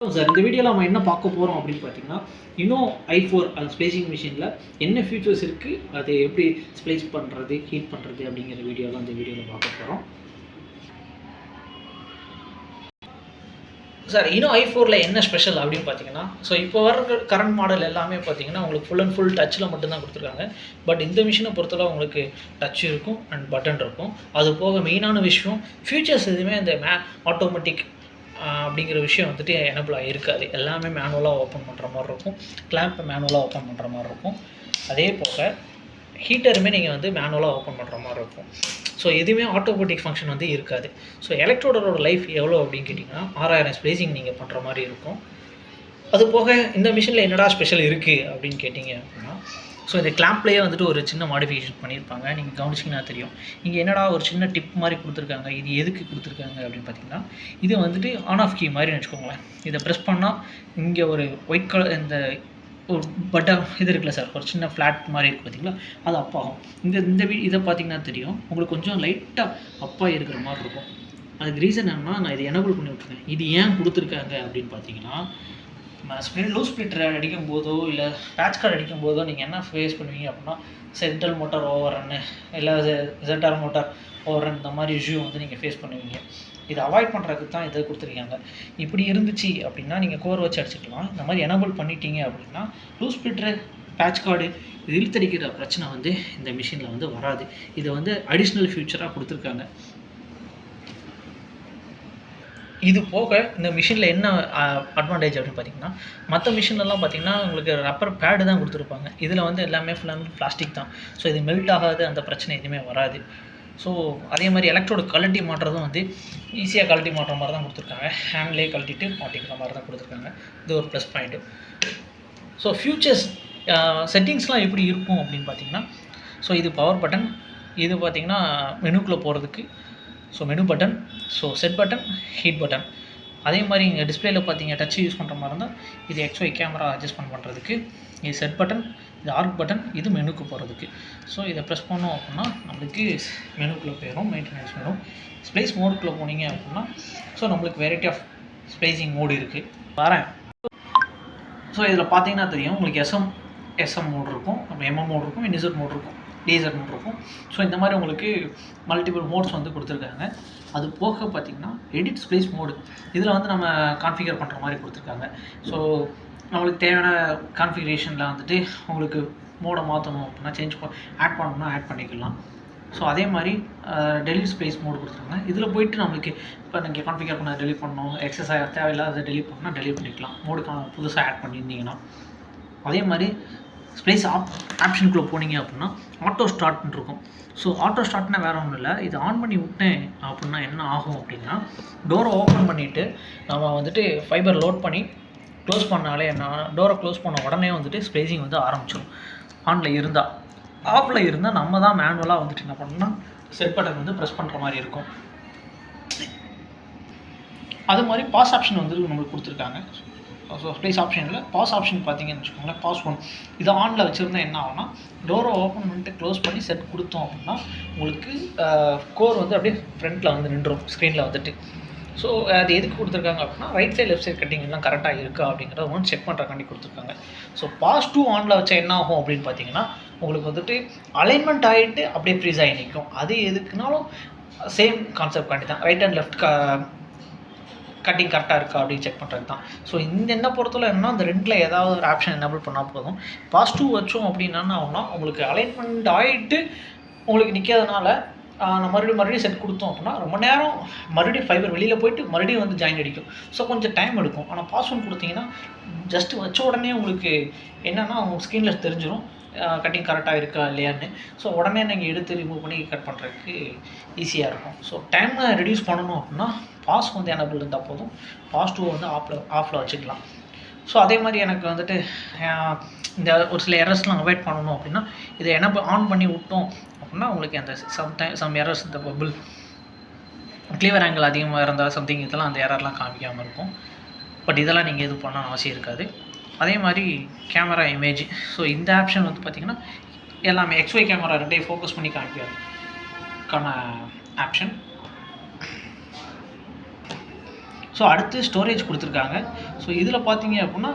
Sir இந்த வீடியோவில் நம்ம என்ன பார்க்க போகிறோம் அப்படின்னு பார்த்தீங்கன்னா இன்னும் i4 அது ஸ்ப்ளேசிங் மிஷினில் என்ன ஃபியூச்சர்ஸ் இருக்குது, அதை எப்படி ஸ்ப்ளேஸ் பண்ணுறது, ஹீட் பண்ணுறது அப்படிங்கிற வீடியோலாம் இந்த வீடியோவில் பார்க்க போகிறோம். சார் இன்னும் i4ல் என்ன ஸ்பெஷல் அப்படின்னு பார்த்தீங்கன்னா, ஸோ இப்போ வர கரண்ட் மாடல் எல்லாமே பார்த்தீங்கன்னா உங்களுக்கு ஃபுல் அண்ட் ஃபுல் டச்சில் மட்டும்தான் கொடுத்துருக்காங்க. பட் இந்த மிஷினை பொறுத்தளவு உங்களுக்கு டச் இருக்கும் அண்ட் பட்டன் இருக்கும். அது போக மெயினான விஷயம் ஃபியூச்சர்ஸ் எதுவுமே இந்த ஆட்டோமேட்டிக் அப்படிங்கிற விஷயம் வந்துட்டு எனபிளாக இருக்காது. எல்லாமே மேனுவலாக ஓப்பன் பண்ணுற மாதிரி இருக்கும். கிளாம்பை மேனுவலாக ஓப்பன் பண்ணுற மாதிரி இருக்கும். அதே போக ஹீட்டருமே நீங்கள் வந்து மேனுவலாக ஓப்பன் பண்ணுற மாதிரி இருக்கும். ஸோ எதுவுமே ஆட்டோமேட்டிக் ஃபங்க்ஷன் வந்து இருக்காது. ஸோ எலக்ட்ரோடோட லைஃப் எவ்வளோ அப்படின்னு கேட்டிங்கன்னா 6000 ஸ்ப்ளேசிங் நீங்கள் பண்ணுற மாதிரி இருக்கும். அது போக இந்த மிஷினில் என்னடா ஸ்பெஷல் இருக்குது அப்படின்னு கேட்டிங்க அப்படின்னா, ஸோ இந்த கிளாம்ப்லேயே வந்துட்டு ஒரு சின்ன மாடிஃபிகேஷன் பண்ணியிருப்பாங்க. நீங்கள் கவனிச்சிங்கன்னா தெரியும். இங்கே என்னடா ஒரு சின்ன டிப் மாதிரி கொடுத்துருக்காங்க. இது எதுக்கு கொடுத்துருக்காங்க அப்படின்னு பார்த்தீங்கன்னா, இது வந்துட்டு ஆன் ஆஃப் கீ மாதிரி வச்சுக்கோங்களேன். இதை ப்ரெஸ் பண்ணால் இங்கே ஒரு ஒயிட் கலர் இந்த ஒரு பட்டன் இது இருக்குல்ல சார், ஒரு சின்ன ஃப்ளாட் மாதிரி இருக்குது பார்த்தீங்களா, அது அப் ஆகும். இந்த இதை பார்த்தீங்கன்னா தெரியும், உங்களுக்கு கொஞ்சம் லைட்டாக அப்பாக இருக்கிற மாதிரி இருக்கும். அதுக்கு ரீசன் என்னன்னா, நான் இதை எனபிள் பண்ணி விட்ருக்கேன். இது ஏன் கொடுத்துருக்காங்க அப்படின்னு பார்த்தீங்கன்னா, லூஸ் ஸ்ப்ளிட்டர் அடிக்கும் போதோ இல்லை பேட்ச் கார்டு அடிக்கும் போதோ நீங்கள் என்ன ஃபேஸ் பண்ணுவீங்க அப்படின்னா, சென்ட்ரல் மோட்டார் ஓவர் ரன்னு இல்லை ZR மோட்டார் ஓவர் ரன் இந்த மாதிரி இஷ்யூ வந்து நீங்கள் ஃபேஸ் பண்ணுவீங்க. இதை அவாய்ட் பண்ணுறதுக்கு தான் இதை கொடுத்துருக்காங்க. இப்படி இருந்துச்சு அப்படின்னா நீங்கள் கோர் வச்சு அடிச்சுக்கலாம். இந்த மாதிரி எனபிள் பண்ணிட்டீங்க அப்படின்னா லூஸ் ஸ்ப்ளிட்டர் பேட்ச் கார்டு இது இழுத்தடிக்கிற பிரச்சனை வந்து இந்த மிஷினில் வந்து வராது. இதை வந்து அடிஷ்னல் ஃபியூச்சராக கொடுத்துருக்காங்க. இது போக இந்த மிஷினில் என்ன அட்வான்டேஜ் அப்படின்னு பார்த்தீங்கன்னா, மற்ற மிஷின்லாம் பார்த்தீங்கன்னா உங்களுக்கு ரப்பர் பேடு தான் கொடுத்துருப்பாங்க. இதில் வந்து எல்லாமே ஃபுல் அண்ட் பிளாஸ்டிக் தான். ஸோ இது மெல்ட் ஆகாது, அந்த பிரச்சனை எதுவுமே வராது. ஸோ அதே மாதிரி எலக்ட்ரோட கழட்டி மாட்டுறதும் வந்து ஈஸியாக கழட்டி மாட்டுற மாதிரி தான் கொடுத்துருக்காங்க. ஹேண்ட்லேயே கழட்டிட்டு மாட்டிக்கிற மாதிரி தான் கொடுத்துருக்காங்க. இது ஒரு ப்ளஸ் பாயிண்ட்டு. ஸோ ஃபியூச்சர்ஸ் செட்டிங்ஸ்லாம் எப்படி இருக்கும் அப்படின்னு பார்த்தீங்கன்னா, ஸோ இது பவர் பட்டன், இது பார்த்தீங்கன்னா மெனுக்குள்ளே போகிறதுக்கு so menu button, so set button, heat button. அதே மாதிரி இங்கே டிஸ்பிளேயில் பார்த்தீங்க டச் யூஸ் பண்ணுற மாதிரி இருந்தால் இது XY கேமரா அட்ஜஸ்ட்மெண்ட் பண்ணுறதுக்கு, இது செட் பட்டன், இது ஆர்க் பட்டன், இது மெனுக்கு போகிறதுக்கு. ஸோ இதை ப்ரெஸ் பண்ணோம் அப்படின்னா நம்மளுக்கு மெனுக்குள்ளே போயிடும், மெயின்டெனன்ஸ் மெனு. ஸ்ப்ளேஸ் மோடுக்குள்ளே போனீங்க அப்படின்னா ஸோ நம்மளுக்கு வெரைட்டி ஆஃப் ஸ்ப்ளேசிங் மோடு இருக்குது. வரேன். ஸோ இதில் பார்த்தீங்கன்னா தெரியும் உங்களுக்கு SM மோடு இருக்கும், MM மோடு இருக்கும், NZ மோடு இருக்கும், DZ மோட் இருக்கும். ஸோ இந்த மாதிரி உங்களுக்கு மல்டிபிள் மோட்ஸ் வந்து கொடுத்துருக்காங்க. அது போக பார்த்திங்கன்னா எடிட் ஸ்ப்ளேஸ் மோடு, இதில் வந்து நம்ம கான்ஃபிகர் பண்ணுற மாதிரி கொடுத்துருக்காங்க. ஸோ நம்மளுக்கு தேவையான கான்ஃபிகரேஷனில் வந்துட்டு உங்களுக்கு மோடை மாற்றணும் அப்படின்னா ஆட் பண்ணணும்னா ஆட் பண்ணிக்கலாம். ஸோ அதே மாதிரி டெலிட் ஸ்பேஸ் மோடு கொடுத்துருக்காங்க. இதில் போய்ட்டு நம்மளுக்கு இப்போ நீங்கள் கான்ஃபிகர் பண்ண டெலிட் பண்ணணும், எக்ஸஸாக தேவையில்லாத டெலிட் பண்ணால் டெலிட் பண்ணிக்கலாம், மோடுக்கான புதுசாக ஆட் பண்ணியிருந்தீங்கன்னா. அதே மாதிரி ஸ்ப்ளேஸ் ஆப்ஷனுக்குள்ளே போனீங்க அப்படின்னா ஆட்டோ ஸ்டார்ட்னு இருக்கும். ஸோ ஆட்டோ ஸ்டார்ட்னா வேறு ஒன்றும் இல்லை, இது ஆன் பண்ணி விட்டேன் அப்படின்னா என்ன ஆகும் அப்படின்னா, டோரை ஓப்பன் பண்ணிவிட்டு நம்ம வந்துட்டு ஃபைபர் லோட் பண்ணி க்ளோஸ் பண்ணாலே என்ன, டோரை க்ளோஸ் பண்ண உடனே வந்துட்டு ஸ்ப்ளேசிங் வந்து ஆரம்பிச்சிடும். ஆனில் இருந்தால். ஆஃபில் இருந்தால் நம்ம தான் மேனுவலாக வந்துட்டு என்ன பண்ணணும்னா செட் பட்டன் வந்து ப்ரெஸ் பண்ணுற மாதிரி இருக்கும். அது மாதிரி பாஸ் ஆப்ஷன் வந்து நம்மளுக்கு கொடுத்துருக்காங்க. ஸோ ஸ்ப்ளேஸ் ஆப்ஷனில் பாஸ் ஆப்ஷன் பார்த்தீங்கன்னு வச்சுக்கோங்களேன், பாஸ் ஒன் இதை ஆனில் வச்சுருந்தா என்ன ஆகும்னா, டோரை ஓப்பன் பண்ணிட்டு க்ளோஸ் பண்ணி செட் கொடுத்தோம் அப்படின்னா உங்களுக்கு கோர் வந்து அப்படியே ஃப்ரண்ட்டில் வந்து நின்றுடும் ஸ்க்ரீனில் வந்துட்டு. ஸோ அது எதுக்கு கொடுத்துருக்காங்க அப்படின்னா, right side left side cutting எல்லாம் கரெக்டாக இருக்கா அப்படிங்கிறத ஒன்று செக் பண்ணுறக்காண்டி கொடுத்துருக்காங்க. ஸோ பாஸ் 2 ஆனில் வச்சா என்ன ஆகும் அப்படின்னு பார்த்தீங்கன்னா, உங்களுக்கு வந்துட்டு அலைன்மெண்ட் ஆகிட்டு அப்படியே ஃப்ரீஸ் ஆகி நிற்கும். அது எதுக்குனாலும் சேம் கான்செப்ட் காண்டி தான், ரைட் அண்ட் லெஃப்ட் கட்டிங் கரெக்டாக இருக்கா அப்படின்னு செக் பண்ணுறது தான். ஸோ என்ன பொறுத்தவரை என்னன்னா, அந்த ரெண்டில் ஏதாவது ஒரு ஆப்ஷன் எனபிள் பண்ணால் போதும். பாஸ் 2 வச்சோம் அப்படின்னா ஆகும்னா உங்களுக்கு அலைன்மெண்ட் ஆகிட்டு உங்களுக்கு நிற்காதனால நம்ம மறுபடியும் செட் கொடுத்தோம் அப்படின்னா ரொம்ப நேரம் மறுபடியும் ஃபைபர் வெளியில் போயிட்டு மறுபடியும் வந்து ஜாயின் அடிக்கும். ஸோ கொஞ்சம் டைம் எடுக்கும். ஆனால் பாஸ் 1 கொடுத்தீங்கன்னா ஜஸ்ட்டு வச்ச உடனே உங்களுக்கு என்னென்னா உங்கள் ஸ்க்ரீனில் தெரிஞ்சிடும் கட்டிங் கரெக்டாக இருக்கா இல்லையான்னு. ஸோ உடனே நீங்கள் எடுத்து ரிமூவ் பண்ணி கட் பண்ணுறதுக்கு ஈஸியாக இருக்கும். ஸோ டைமை ரெடியூஸ் பண்ணணும் அப்படின்னா பாஸ் வந்து எனபிள் இருந்தால் போதும், பாஸ் 2 வந்து ஆஃபில் வச்சுக்கலாம். ஸோ அதே மாதிரி எனக்கு வந்துட்டு இந்த ஒரு சில எரர்ஸ்லாம் அவாய்ட் பண்ணணும் அப்படின்னா இதை ஆன் பண்ணி விட்டோம் அப்படின்னா உங்களுக்கு அந்த சம் எரர்ஸ், இந்த பபிள் கிளிவர் ஆங்கிள் அதிகமாக இருந்தால் சம்திங் இதெல்லாம் அந்த எரர்லாம் காமிக்காமல் இருக்கும். பட் இதெல்லாம் நீங்கள் எதுவும் பண்ணணும்னு அவசியம் இருக்காது. அதே மாதிரி கேமரா இமேஜ், ஸோ இந்த ஆப்ஷன் வந்து பார்த்திங்கன்னா எல்லாமே XY கேமரா ரெண்டையும் ஃபோக்கஸ் பண்ணி காமிக்கிறதுக்கான ஆப்ஷன். ஸோ அடுத்து ஸ்டோரேஜ் கொடுத்துருக்காங்க. ஸோ இதில் பார்த்தீங்க அப்படின்னா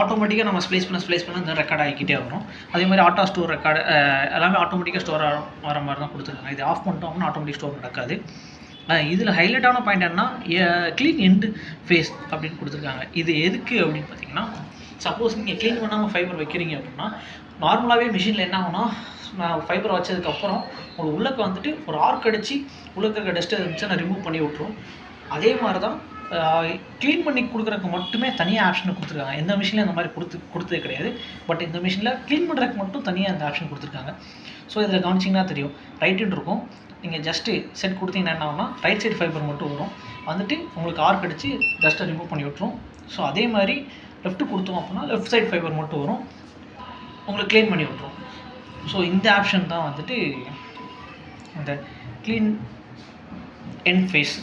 ஆட்டோமேட்டிக்காக நம்ம ஸ்ப்ளேஸ் பண்ண இந்த ரெக்கார்ட் ஆகிக்கிட்டே வரும். அதே மாதிரி ஆட்டோ ஸ்டோர் ரெக்கார்டு எல்லாமே ஆட்டோமேட்டிக்காக ஸ்டோர் வர மாதிரி தான் கொடுத்துருக்காங்க. இது ஆஃப் பண்ணிட்டோம் அப்படின்னா ஆட்டோமேட்டிக் ஸ்டோர் நடக்காது. இதில் ஹைலைட்டான பாயிண்ட் என்ன, க்ளீன் எண்ட் ஃபேஸ் அப்படின்னு கொடுத்துருக்காங்க. இது எதுக்கு அப்படின்னு பார்த்தீங்கன்னா, சப்போஸ் நீங்கள் க்ளீன் பண்ணாமல் ஃபைபர் வைக்கிறீங்க அப்படின்னா நார்மலாகவே மிஷினில் என்ன ஆகும்னா, நான் ஃபைபர் வச்சதுக்கப்புறம் உங்களுக்கு உள்ளக்க வந்துட்டு ஒரு ஆர்க் அடித்து உள்ளக்க இருக்க டஸ்ட்டு இருந்துச்சுன்னா ரிமூவ் பண்ணி விட்ருவோம். அதே மாதிரி தான் க்ளீன் பண்ணி கொடுக்குறதுக்கு மட்டுமே தனியாக ஆப்ஷனை கொடுத்துருக்காங்க. எந்த மிஷினில் இந்த மாதிரி கொடுத்ததே கிடையாது. பட் இந்த மிஷினில் க்ளீன் பண்ணுறதுக்கு மட்டும் தனியாக இந்த ஆப்ஷன் கொடுத்துருக்காங்க. ஸோ இதில் கவனிச்சிங்கன்னா தெரியும், ரைட்டுன்னு இருக்கும். நீங்கள் ஜஸ்ட்டு செட் கொடுத்தீங்கன்னா என்ன ஆகும்னா ரைட் சைடு ஃபைபர் மட்டும் வரும், வந்துட்டு உங்களுக்கு ஆர்க் அடித்து டஸ்ட்டை ரிமூவ் பண்ணி விட்ரும். ஸோ அதே மாதிரி லெஃப்ட்டு கொடுத்தோம் அப்படின்னா லெஃப்ட் சைடு ஃபைபர் மட்டும் வரும், உங்களுக்கு க்ளீன் பண்ணி விட்ரும். ஸோ இந்த ஆப்ஷன் தான் வந்துட்டு இந்த க்ளீன் எண்ட் ஃபேஸ்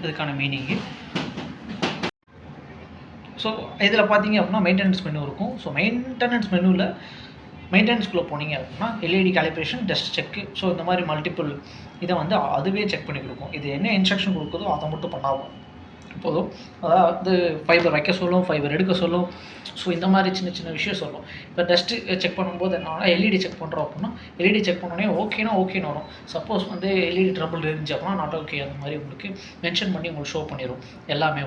இதுக்கான மீனிங்கு. ஸோ இதில் பார்த்தீங்க அப்படின்னா மெயின்டெனன்ஸ் மெனு இருக்கும். ஸோ மெயின்டெனன்ஸ் மெனுவில் மெயின்டெனன்ஸ்குள்ளே போனீங்க அப்படின்னா எல்இடி காலிப்ரேஷன், டஸ்ட் செக்கு, ஸோ இந்த மாதிரி மல்டிபிள் இதை வந்து அதுவே செக் பண்ணி கொடுக்கும். இது என்ன இன்ஸ்ட்ரக்ஷன் கொடுக்குதோ அதை மட்டும் பண்ணாலும் போதும். அதாவது ஃபைபர் வைக்க சொல்லும், ஃபைபர் எடுக்க சொல்லும். ஸோ இந்த மாதிரி சின்ன விஷயம் சொல்லும். இப்போ டஸ்ட்டு செக் பண்ணும்போது என்ன எல்இடி செக் பண்ணுறோம் அப்படின்னா எல்இடி செக் பண்ணோடனே ஓகேன்னு வரும். சப்போஸ் வந்து எல்இடி ட்ரபிள் இருந்துச்சு அப்படின்னா நாட் ஓகே அந்த மாதிரி உங்களுக்கு மென்ஷன் பண்ணி உங்களுக்கு ஷோ பண்ணிடும் எல்லாமே.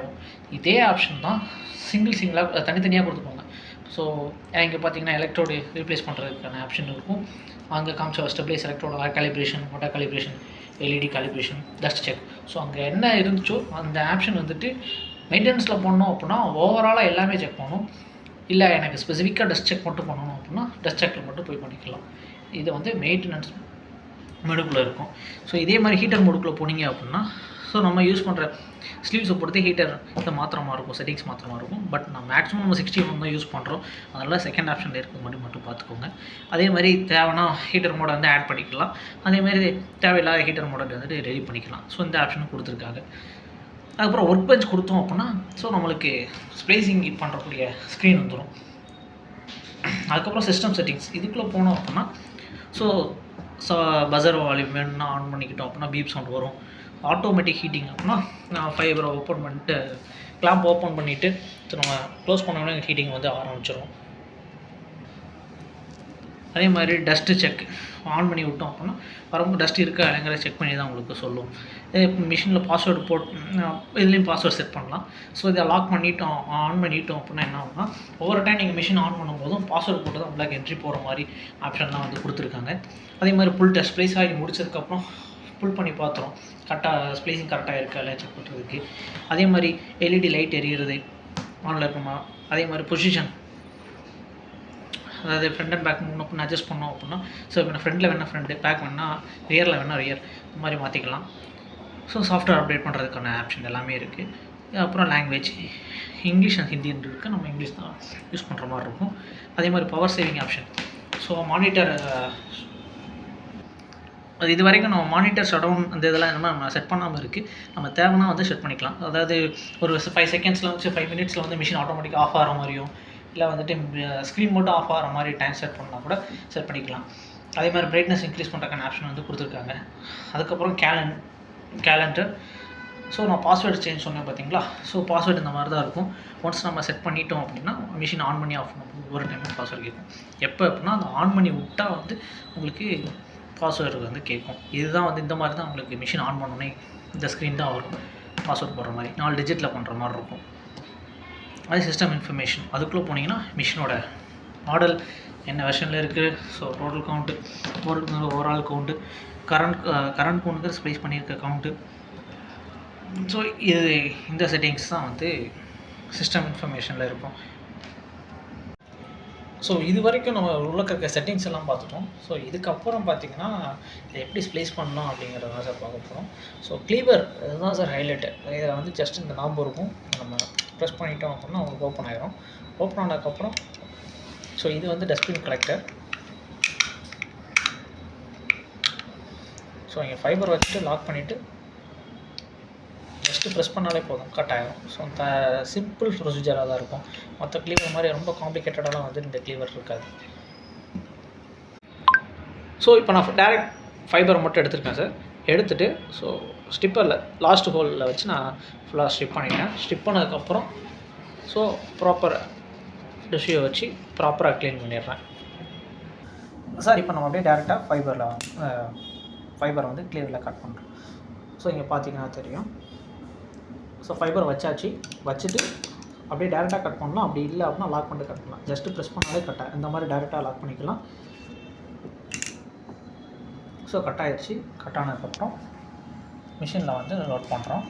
இதே ஆப்ஷன் தான் சிங்கிளாக தனித்தனியாக கொடுத்துருப்பாங்க. ஸோ இங்கே பார்த்தீங்கன்னா எலக்ட்ரோடு ரீப்ளேஸ் பண்ணுறதுக்கான ஆப்ஷன் இருக்கும். அங்கே காமிச்ச stabilize electrode calibration, motor calibration, LED calibration, dust check. So அங்கே என்ன இருந்துச்சோ அந்த ஆப்ஷன் வந்துட்டு மெயின்டெனன்ஸில் பண்ணோம் அப்படின்னா ஓவராலாக எல்லாமே செக் பண்ணணும். இல்லை எனக்கு ஸ்பெசிஃபிக்காக டஸ்ட் செக் மட்டும் பண்ணணும் அப்படின்னா டஸ்ட் செக்கில் மட்டும் போய் பண்ணிக்கலாம். இது வந்து மெயின்டெனன்ஸ் மெனுக்குள்ளே இருக்கும். ஸோ இதே மாதிரி ஹீட்டர் மோடுக்குள்ளே போனீங்க அப்படின்னா ஸோ நம்ம யூஸ் பண்ணுற ஸ்லீவ்ஸை பொறுத்து ஹீட்டர் இதை மாத்திர மாதிரி இருக்கும், செட்டிங்ஸ் மாத்திர மாதிரி இருக்கும். பட் நம்ம மேக்ஸிமம் நம்ம 60mm தான் யூஸ் பண்ணுறோம். அதனால் செகண்ட் ஆப்ஷனில் இருக்க மட்டும் பார்த்துக்கோங்க. அதே மாதிரி தேவைன்னா ஹீட்டர் மோடை வந்து ஆட் பண்ணிக்கலாம். அதேமாதிரி தேவையில்லாத ஹீட்டர் மோடை வந்துட்டு ரெடி பண்ணிக்கலாம். ஸோ இந்த ஆப்ஷனும் கொடுத்துருக்காங்க. அதுக்கப்புறம் ஒர்க் பெஞ்ச் கொடுத்தோம் அப்படின்னா ஸோ நம்மளுக்கு ஸ்ப்ளேசிங் பண்ணுறக்கூடிய ஸ்க்ரீன் வந்துடும். அதுக்கப்புறம் சிஸ்டம் செட்டிங்ஸ் இதுக்குள்ளே போனோம் அப்படின்னா ஸோ பஸர் வால்யூம் வேணும்னா ஆன் பண்ணிக்கிட்டோம் அப்படின்னா பீப் சவுண்ட் வரும். ஆட்டோமேட்டிக் ஹீட்டிங் அப்படின்னா நான் ஃபைபரை ஓப்பன் பண்ணிட்டு கிளாம்ப் ஓப்பன் பண்ணிவிட்டு ஸோ நம்ம க்ளோஸ் பண்ணோன்னா ஹீட்டிங் வந்து ஆரம்பிச்சிடும். அதே மாதிரி டஸ்ட்டு செக் ஆன் பண்ணி விட்டோம் அப்படின்னா வரும்போது டஸ்ட் இருக்கா இல்லைங்கிற செக் பண்ணி தான் உங்களுக்கு சொல்லும். மிஷினில் பாஸ்வேர்டு இதுலேயும் பாஸ்வேர்டு செட் பண்ணலாம். ஸோ இதை லாக் பண்ணிட்டோம் ஆன் பண்ணிட்டோம் அப்படின்னா என்ன ஆகும்னா ஒவ்வொரு டைம் நீங்கள் மிஷின் ஆன் பண்ணும்போதும் பாஸ்வேர்டு போட்டு தான் உங்களுக்கு என்ட்ரி போகிற மாதிரி ஆப்ஷன்லாம் வந்து கொடுத்துருக்காங்க. அதே மாதிரி புல் டஸ்ட் ப்ளேஸ் ஆகி முடிச்சதுக்கப்புறம் புல் பண்ணி பார்த்துரும் கரெக்டாக ஸ்ப்ளேசிங் கரெக்டாக இருக்கா இல்லை செக் பண்ணுறதுக்கு. அதே மாதிரி எல்இடி லைட் எரியிறது ஆனில் இருக்குமா, அதே மாதிரி பொசிஷன் அதாவது ஃப்ரண்ட் அண்ட் பேக் முன்ன பின்ன அட்ஜஸ்ட் பண்ணோம் அப்படின்னா ஸோ இப்போ ஃப்ரண்டில் வேணால் ஃப்ரண்ட்டு, பேக் வேணால் ரியரில் வேணால் ரியர் இந்த மாதிரி மாற்றிக்கலாம். ஸோ சாஃப்ட்வேர் அப்டேட் பண்ணுறதுக்கான ஆப்ஷன் எல்லாமே இருக்குது. அப்புறம் லாங்குவேஜ் இங்கிலீஷ் அண்ட் ஹிந்தின்னு இருக்குது, நம்ம இங்கிலீஷ் தான் யூஸ் பண்ணுற மாதிரி இருக்கும். அதே மாதிரி power saving option. So monitor அது இது வரைக்கும் நம்ம மானிட்டர் ஷட்டவுன் அந்த இதெல்லாம் நம்ம செட் பண்ணாமல் இருக்குது. நம்ம தேவைன்னா வந்து செட் பண்ணிக்கலாம். அதாவது ஒரு 5 செகண்ட்ஸில் வச்சு 5 மினிட்ஸில் வந்து மிஷின் ஆட்டோமேட்டிக்காக ஆஃப் ஆகிற மாதிரியும் இல்லை வந்துட்டு ஸ்க்ரீன் மட்டும் ஆஃப் ஆகிற மாதிரி டைம் செட் பண்ணால் கூட செட் பண்ணிக்கலாம். அதே மாதிரி பிரைட்னஸ் இன்க்ரீஸ் பண்ணுறதுக்கான ஆப்ஷன் வந்து கொடுத்துருக்காங்க. அதுக்கப்புறம் கேலண்டர். ஸோ நான் பாஸ்வேர்டு சேஞ்ச் சொன்னேன் பார்த்தீங்களா. ஸோ பாஸ்வேர்டு இந்த மாதிரி தான் இருக்கும். ஒன்ஸ் நம்ம செட் பண்ணிட்டோம் அப்படின்னா மிஷின் ஆன் பண்ணி ஆஃப் பண்ணும்போது ஒரு டைம் பாஸ்வேர்டு கேட்கும். எப்போ அப்படின்னா அந்த ஆன் பண்ணி விட்டால் வந்து உங்களுக்கு பாஸ்வேர்டு வந்து கேட்கும். இதுதான் வந்து இந்த மாதிரி தான் உங்களுக்கு மிஷின் ஆன் பண்ணோன்னே இந்த ஸ்க்ரீன் தான் வரும். பாஸ்வேர்டு போடுற மாதிரி 4 டிஜிட்டில் பண்ணுற மாதிரி இருக்கும். அது சிஸ்டம் இன்ஃபர்மேஷன். அதுக்குள்ளே போனீங்கன்னா மிஷினோட மாடல் என்ன வெர்ஷனில் இருக்குது, so total count, overall count, current கவுண்ட்டுக்கு ஸ்ப்ளேஸ் பண்ணியிருக்க கவுண்ட்டு. ஸோ இந்த செட்டிங்ஸ் தான் வந்து சிஸ்டம் இன்ஃபர்மேஷனில் இருக்கும். ஸோ இது வரைக்கும் நம்ம உள்ள இருக்க செட்டிங்ஸ் எல்லாம் பார்த்துட்டோம். ஸோ இதுக்கப்புறம் பார்த்திங்கன்னா இதை எப்படி ஸ்ப்ளேஸ் பண்ணணும் அப்படிங்கிறத தான் சார் பார்க்க போகிறோம். ஸோ க்ளீவர் இதுதான் சார் ஹைலைட்டு. இதில் வந்து ஜஸ்ட் இந்த நாம்பு இருக்கும், நம்ம ப்ரெஸ் பண்ணிட்டோம் அப்படின்னா உங்களுக்கு ஓப்பன் ஆகிரும். ஓப்பன் ஆனதுக்கப்புறம் ஸோ இது வந்து டஸ்ட்பின் கலெக்டர். ஸோ இங்கே ஃபைபர் வச்சுட்டு லாக் பண்ணிவிட்டு ஜஸ்ட்டு ப்ரெஸ் பண்ணாலே போதும், கட் ஆகிடும். ஸோ அந்த சிம்பிள் ப்ரொசீஜராக தான் இருக்கும். மற்ற க்ளீவர் மாதிரி ரொம்ப காம்ப்ளிகேட்டடாலாம் வந்து இந்த க்ளீவர் இருக்காது. ஸோ இப்போ நான் டேரெக்ட் ஃபைபர் மட்டும் எடுத்திருக்கேன் சார். எடுத்துகிட்டு ஸோ ஸ்டிப்பரில் லாஸ்ட் ஹோலில் வச்சு நான் ஃபுல்லாக ஸ்டிப் பண்ணிட்டேன். ஸ்டிப் பண்ணதுக்கப்புறம் ஸோ ப்ராப்பர் டிஷ்யூவை வச்சு ப்ராப்பராக க்ளீன் பண்ணிடுறேன். சார் இப்போ நம்ம அப்படியே டேரெக்டாக ஃபைபரை வந்து கிளியரில் கட் பண்ணுறோம். ஸோ இங்கே பார்த்தீங்கன்னா தெரியும். ஸோ ஃபைபர் வச்சாச்சு. வச்சுட்டு அப்படியே டேரெக்டாக கட் பண்ணலாம். அப்படி இல்லை அப்படின்னா லாக் பண்ணிட்டு கட் பண்ணலாம். ஜஸ்ட்டு ப்ரெஸ் பண்ணாலே கட்டாக இந்த மாதிரி டேரெக்டாக லாக் பண்ணிக்கலாம். ஸோ கட் ஆகிடுச்சு. கட் ஆனதுக்கப்புறம் மிஷினில் வந்து லோட் பண்ணுறோம்.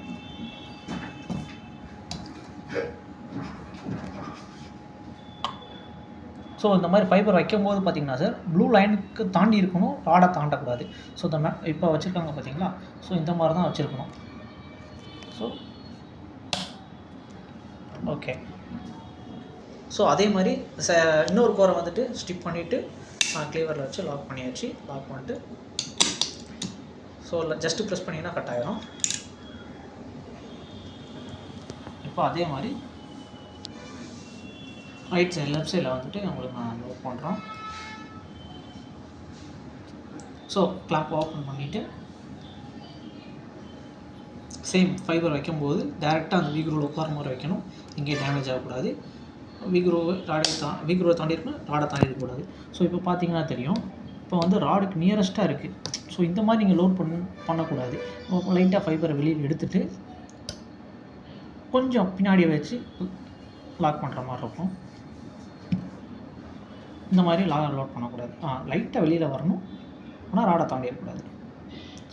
ஸோ இந்த மாதிரி ஃபைபர் வைக்கும்போது பார்த்திங்கன்னா சார் ப்ளூ லைனுக்கு தாண்டி இருக்கணும், ராடை தாண்டக்கூடாது. ஸோ இந்த இப்போ வச்சுருக்காங்க பார்த்தீங்களா, ஸோ இந்த மாதிரி தான் வச்சுருக்கணும். So okay. ஸோ அதே மாதிரி இன்னொரு கோரை வந்துட்டு ஸ்டிப் பண்ணிவிட்டு க்ளீவரில் வச்சு லாக் பண்ணியாச்சு. லாக் பண்ணிட்டு ஸோ ஜஸ்ட்டு ப்ரெஸ் பண்ணிங்கன்னா கட் ஆகிடும். இப்போ அதே மாதிரி ரைட் சைடு லெஃப்ட் சைடில் வந்துட்டு உங்களுக்கு நான் லோட் பண்ணுறோம். ஸோ கிளாப் ஓப்பன் பண்ணிவிட்டு சேம் ஃபைபர் வைக்கும்போது டேரெக்டாக அந்த வீக்ரோவில் உட்கார மாதிரி வைக்கணும். இங்கே டேமேஜ் ஆகக்கூடாது. வீக்ரோவை தாண்டி இருக்கணும், ராடை தாண்டி இருக்கக்கூடாது. ஸோ இப்போ பார்த்தீங்கன்னா தெரியும், இப்போ வந்து ராடுக்கு நியரஸ்ட்டாக இருக்குது. ஸோ இந்த மாதிரி நீங்கள் லோட் பண்ணக்கூடாது. லைட்டாக ஃபைபரை வெளியில் எடுத்துகிட்டு கொஞ்சம் பின்னாடி வச்சு லாக் பண்ணுற மாதிரி இருக்கும். இந்த மாதிரி லோட் பண்ணக்கூடாது. லைட்டாக வெளியில் வரணும், ஆனால் ராடை தாண்டி இருக்கக்கூடாது.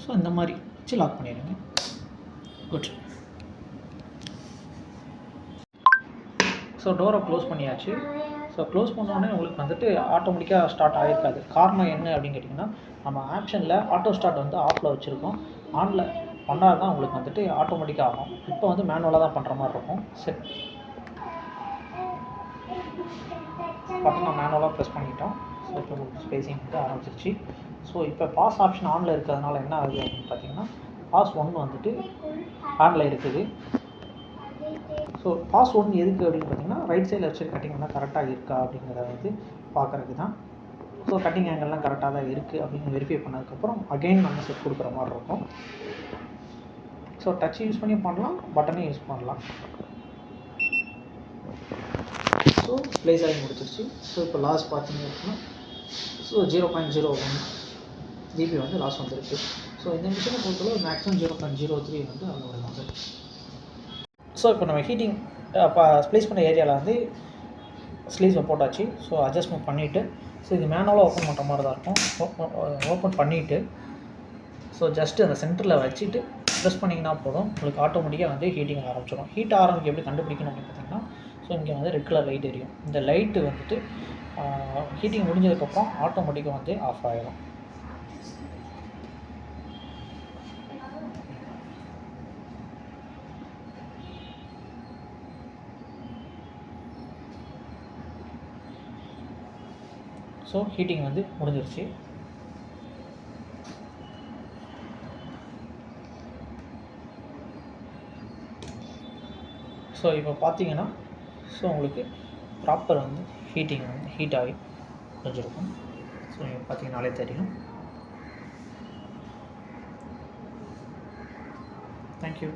ஸோ இந்த மாதிரி வச்சு லாக் பண்ணிடுங்க. குட். ஸோ டோரை க்ளோஸ் பண்ணியாச்சு. ஸோ க்ளோஸ் பண்ணோடனே உங்களுக்கு வந்துட்டு ஆட்டோமேட்டிக்காக ஸ்டார்ட் ஆகிருக்காது. காரணம் என்ன அப்படின்னு கேட்டிங்கன்னா, நம்ம ஆப்ஷனில் ஆட்டோ ஸ்டார்ட் வந்து ஆஃபில் வச்சுருக்கோம். ஆனில் பண்ணால் தான் உங்களுக்கு வந்துட்டு ஆட்டோமேட்டிக்காக ஆகும். இப்போ வந்து மேனுவலாக தான் பண்ணுற மாதிரி இருக்கும். செட் பட்டன் மேனுவலாக ப்ரெஸ் பண்ணிட்டோம். ஸோ இப்போ ஸ்பேசிங் வந்து ஆரம்பிச்சிருச்சு. ஸோ இப்போ பாஸ் ஆப்ஷன் ஆனில் இருக்கிறதுனால என்ன ஆகுது அப்படின்னு பார்த்தீங்கன்னா, பாஸ் 1 வந்துட்டு ஆனில் இருக்குது. ஸோ பாஸ் 1 எதுக்கு அப்படின்னு பார்த்தீங்கன்னா, ரைட் சைடில் வச்சு கட்டிங்லாம் கரெக்டாக இருக்கா அப்படிங்கிறத வந்து பார்க்குறதுக்கு தான். ஸோ கட்டிங் ஆங்கிள்லாம் கரெக்டாக தான் இருக்குது அப்படின்னு வெரிஃபை பண்ணதுக்கப்புறம் அகைன் நம்ம செட் கொடுக்குற மாதிரி இருக்கும். ஸோ டச் யூஸ் பண்ணி பண்ணலாம், பட்டனே யூஸ் பண்ணலாம். ஸோ ப்ளேஸ் ஆகி முடிச்சிருச்சு. ஸோ இப்போ லாஸ் பார்த்தீங்க அப்படின்னா ஸோ 0.01 ஜிபி வந்து லாஸ் வந்துருக்கு. ஸோ இந்த மிஷினை பொறுத்தளவு மேக்ஸிமம் 0.03 வந்து அவ்வளோ வந்து. ஸோ இப்போ நம்ம ஹீட்டிங் ப்ளேஸ் பண்ண ஏரியாவில் வந்து ஸ்லீவ்ஸை போட்டாச்சு. ஸோ அட்ஜஸ்ட்மெண்ட் பண்ணிவிட்டு ஸோ இது மேனுவலாக ஓப்பன் பண்ணுற மாதிரி தான் இருக்கும். ஓப்பன் பண்ணிவிட்டு ஸோ ஜஸ்ட்டு அந்த சென்டரில் வச்சுட்டு ப்ரெஸ் பண்ணிங்கன்னா போதும், உங்களுக்கு ஆட்டோமேட்டிக்காக வந்து ஹீட்டிங் ஆரம்பிச்சிடும். ஹீட் ஆரம்பிக்க எப்படி கண்டுபிடிக்கணும் அப்படின்னு பார்த்தீங்கன்னா, ஸோ இங்கே வந்து ரெட் கலர் லைட் எரியும். இந்த லைட்டு வந்துட்டு ஹீட்டிங் முடிஞ்சதுக்கப்புறம் ஆட்டோமேட்டிக்காக வந்து ஆஃப் ஆகிடும். ஸோ ஹீட்டிங் வந்து முடிஞ்சிருச்சு. ஸோ இப்போ பார்த்தீங்கன்னா ஸோ உங்களுக்கு ப்ராப்பர் வந்து ஹீட்டிங் வந்து ஹீட் ஆகி முடிஞ்சிருக்கும். ஸோ நீங்கள் பார்த்தீங்கன்னாலே தெரியும். தேங்க்யூ.